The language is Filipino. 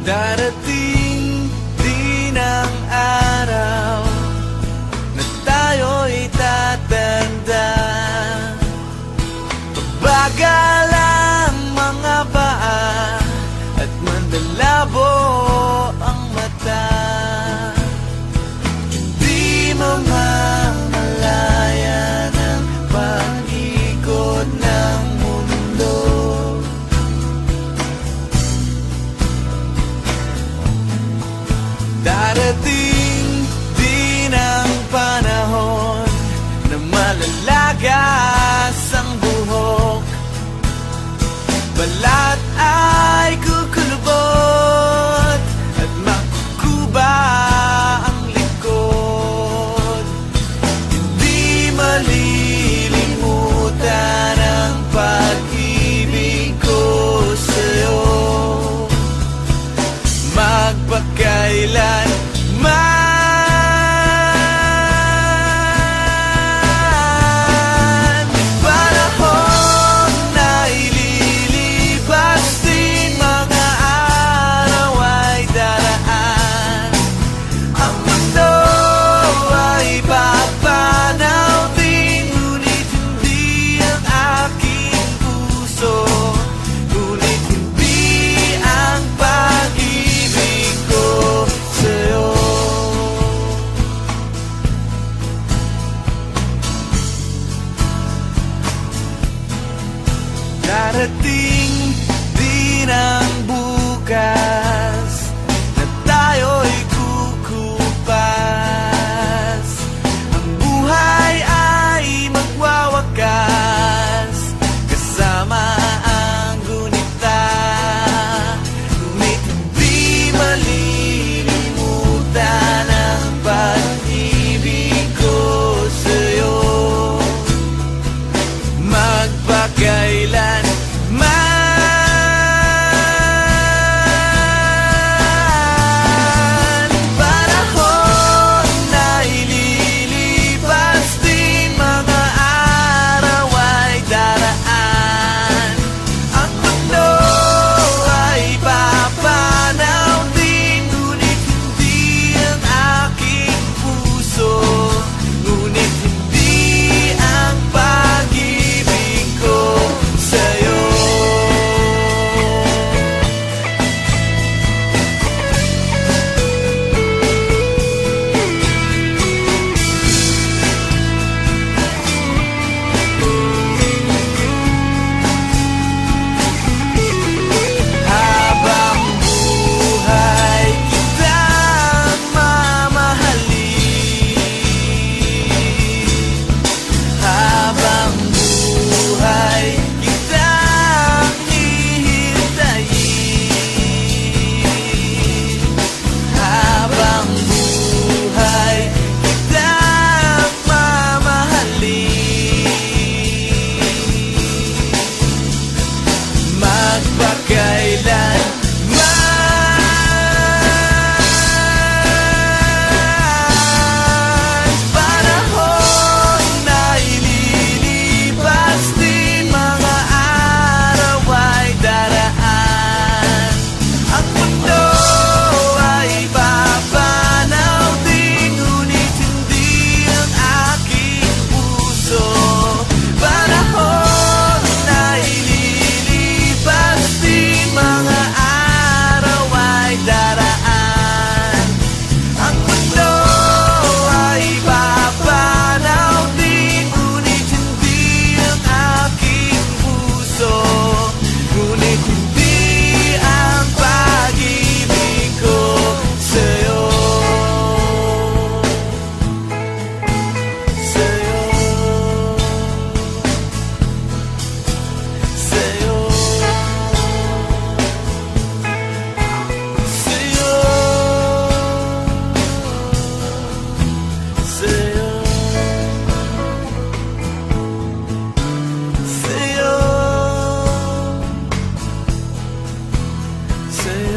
Darating din ang araw na tayo'y tatanda. Pabagal ang mga paa at mandalabo ang mata. Hindi mamamalayan ang pag-ikot ng mundo. Darating din ang panahon na malalagas ang buhok. Balat ay kukulubot at makukuba ang likod. Hindi malilimutan ang pag-ibig ko sa'yo, magpakailanman. Panahon na ililipas din, mga araw ay daraan. Ang mundo ay papanaw din, ngunit hindi ang aking puso, ngunit hindi ang pag-ibig ko sa'yo. Darating din ang bukas na tayo'y kukupas. Ang buhay ay magwawakas kasama ang gunita, ngunit hindi malilimutan ang pag-ibig ko sa'yo, magpakailanman. Panahon na ililipas din, mga araw ay daraan. Ang mundo ay papanaw din, ngunit hindi ang aking puso, ngunit hindi ang pag-ibig ko sa'yo. Habang buhay kitang mamahalin, habang buhay kitang hihintayin, habang buhay kitang mamahalin, magpakailanman. Panahon na ililipas din, mga araw ay daraan. Ang mundo ay papanaw din, ngunit hindi ang aking puso. Panahon na ililipas din, mga araw ay daraan. Ang mundo ay papanaw din, ngunit hindi ang aking puso, ngunit hindi ang pag-ibig ko sa'yo, sa'yo, sa'yo, sa'yo, sa'yo, sa'yo, sa'yo.